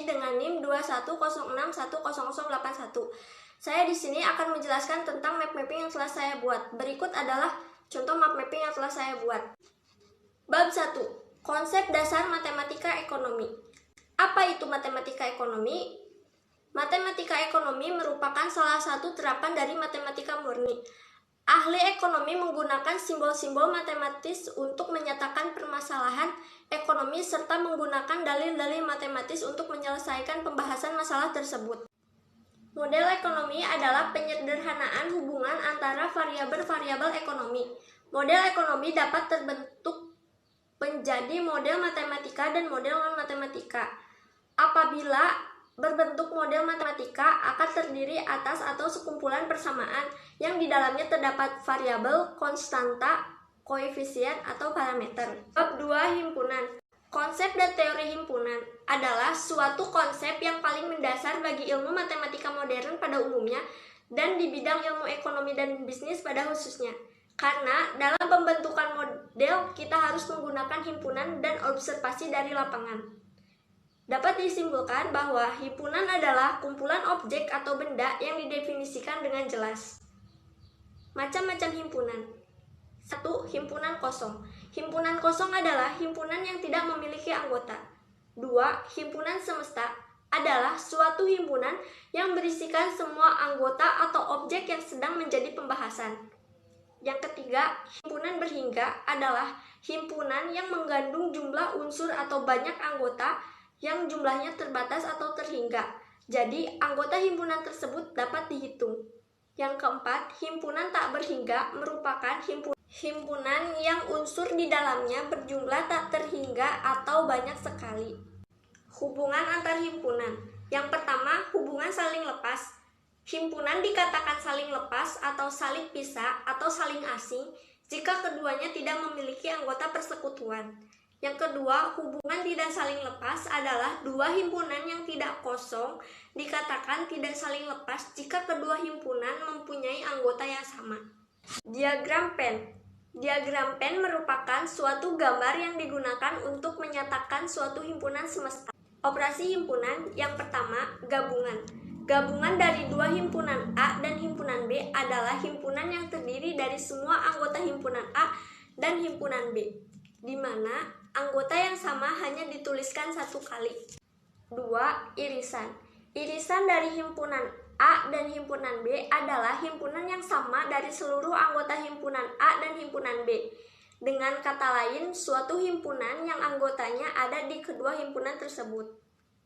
masih dengan NIM 210610081. Saya di sini akan menjelaskan tentang map mapping yang telah saya buat. Berikut adalah contoh map mapping yang telah saya buat. Bab 1. Konsep dasar matematika ekonomi. Apa itu matematika ekonomi? Matematika ekonomi merupakan salah satu terapan dari matematika murni. Ahli ekonomi menggunakan simbol-simbol matematis untuk menyatakan permasalahan ekonomi serta menggunakan dalil-dalil matematis untuk menyelesaikan pembahasan masalah tersebut. Model ekonomi adalah penyederhanaan hubungan antara variabel-variabel ekonomi. Model ekonomi dapat terbentuk menjadi model matematika dan model non-matematika. Apabila berbentuk model matematika akan terdiri atas atau sekumpulan persamaan yang di dalamnya terdapat variabel, konstanta, koefisien, atau parameter. Bab 2. Himpunan. Konsep dan teori himpunan adalah suatu konsep yang paling mendasar bagi ilmu matematika modern pada umumnya dan di bidang ilmu ekonomi dan bisnis pada khususnya. Karena dalam pembentukan model kita harus menggunakan himpunan dan observasi dari lapangan. Dapat disimpulkan bahwa himpunan adalah kumpulan objek atau benda yang didefinisikan dengan jelas. Macam-macam himpunan. 1. Himpunan kosong. Himpunan kosong adalah himpunan yang tidak memiliki anggota. 2. Himpunan semesta adalah suatu himpunan yang berisikan semua anggota atau objek yang sedang menjadi pembahasan. Yang ketiga, himpunan berhingga adalah himpunan yang mengandung jumlah unsur atau banyak anggota yang jumlahnya terbatas atau terhingga. Jadi, anggota himpunan tersebut dapat dihitung. Yang keempat, himpunan tak berhingga merupakan himpunan yang unsur di dalamnya berjumlah tak terhingga atau banyak sekali. Hubungan antar himpunan. Yang pertama, hubungan saling lepas. Himpunan dikatakan saling lepas atau saling pisah atau saling asing jika keduanya tidak memiliki anggota persekutuan. Yang kedua, hubungan tidak saling lepas adalah dua himpunan yang tidak kosong dikatakan tidak saling lepas jika kedua himpunan mempunyai anggota yang sama. Diagram Venn. Diagram Venn merupakan suatu gambar yang digunakan untuk menyatakan suatu himpunan semesta. Operasi himpunan. Yang pertama, gabungan. Gabungan dari dua himpunan A dan himpunan B adalah himpunan yang terdiri dari semua anggota himpunan A dan himpunan B, di mana anggota yang sama hanya dituliskan satu kali. 2. Irisan. Irisan dari himpunan A dan himpunan B adalah himpunan yang sama dari seluruh anggota himpunan A dan himpunan B. Dengan kata lain, suatu himpunan yang anggotanya ada di kedua himpunan tersebut.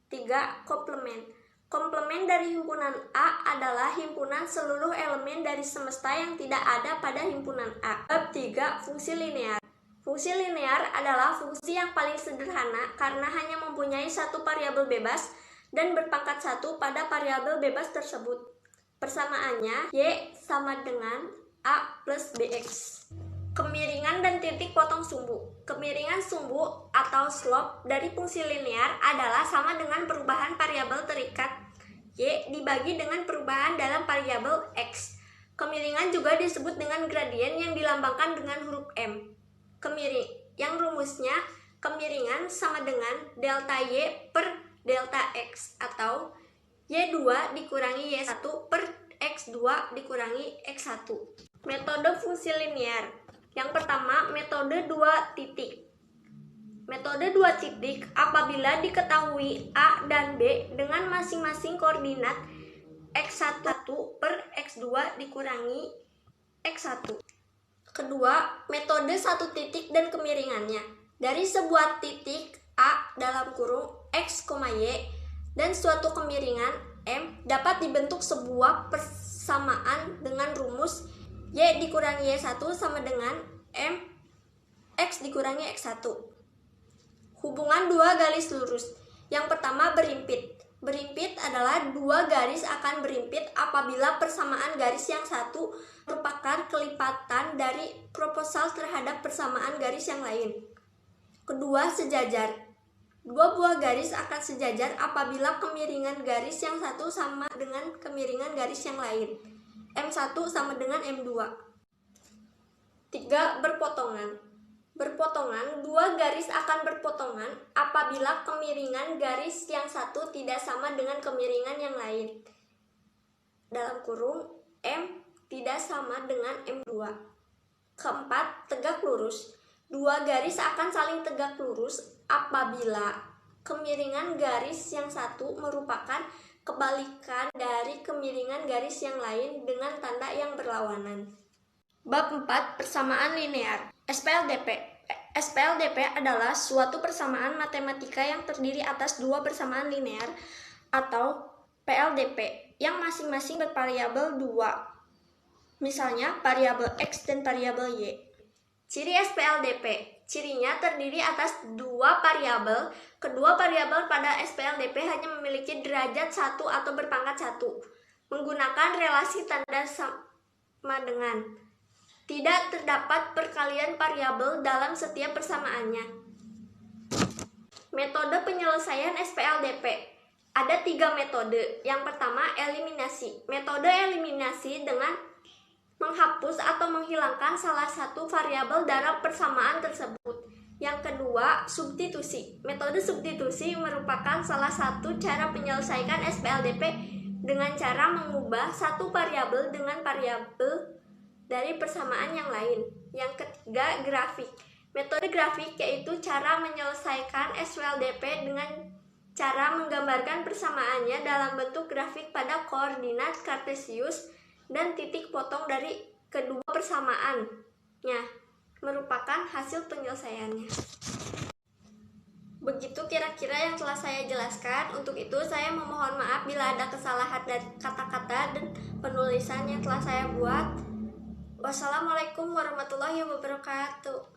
3. Komplement. Komplement dari himpunan A adalah himpunan seluruh elemen dari semesta yang tidak ada pada himpunan A. Bab 3. Fungsi linear. Fungsi linear adalah fungsi yang paling sederhana karena hanya mempunyai satu variabel bebas dan berpangkat 1 pada variabel bebas tersebut. Persamaannya, Y sama dengan A plus BX. Kemiringan dan titik potong sumbu. Kemiringan sumbu atau slope dari fungsi linear adalah sama dengan perubahan variabel terikat Y dibagi dengan perubahan dalam variabel X. Kemiringan juga disebut dengan gradien yang dilambangkan dengan huruf M. Yang rumusnya kemiringan sama dengan delta Y per delta X atau Y2 dikurangi Y1 per X2 dikurangi X1. Metode fungsi linear. Yang pertama, metode 2 titik. Metode 2 titik apabila diketahui A dan B dengan masing-masing koordinat X1 per X2 dikurangi X1. Kedua, metode 1 titik dan kemiringannya. Dari sebuah titik A dalam kurung X, Y dan suatu kemiringan M dapat dibentuk sebuah persamaan dengan rumus Y dikurangi Y1 sama dengan M X dikurangi X1. Hubungan dua garis lurus. Yang pertama, berimpit. Berimpit adalah dua garis akan berimpit apabila persamaan garis yang satu merupakan kelipatan dari proposal terhadap persamaan garis yang lain. Kedua, sejajar. Dua buah garis akan sejajar apabila kemiringan garis yang satu sama dengan kemiringan garis yang lain. M1 sama dengan M2. 3. Berpotongan. berpotongan, dua garis akan berpotongan apabila kemiringan garis yang satu tidak sama dengan kemiringan yang lain. Dalam kurung, M tidak sama dengan M2. Keempat, tegak lurus. Dua garis akan saling tegak lurus apabila kemiringan garis yang satu merupakan kebalikan dari kemiringan garis yang lain dengan tanda yang berlawanan. Bab 4. Persamaan linear. SPLDP. SPLDP adalah suatu persamaan matematika yang terdiri atas dua persamaan linear atau PLDP yang masing-masing bervariabel 2. Misalnya variabel X dan variabel Y. Ciri SPLDP. Cirinya terdiri atas dua variabel. Kedua variabel pada SPLDP hanya memiliki derajat 1 atau berpangkat 1. Menggunakan relasi tanda sama dengan. Tidak terdapat perkalian variabel dalam setiap persamaannya. Metode penyelesaian SPLDP. Ada 3 metode. Yang pertama, eliminasi. Metode eliminasi dengan menghapus atau menghilangkan salah satu variabel dalam persamaan tersebut. Yang kedua, substitusi. Metode substitusi merupakan salah satu cara menyelesaikan SPLDP dengan cara mengubah satu variabel dengan variabel dari persamaan yang lain. Yang ketiga, grafik. Metode grafik yaitu cara menyelesaikan SPLDP dengan cara menggambarkan persamaannya dalam bentuk grafik pada koordinat kartesius dan titik potong dari kedua persamaannya merupakan hasil penyelesaiannya. Begitu kira-kira yang telah saya jelaskan. Untuk itu saya memohon maaf bila ada kesalahan dari kata-kata dan penulisan yang telah saya buat. Wassalamualaikum warahmatullahi wabarakatuh.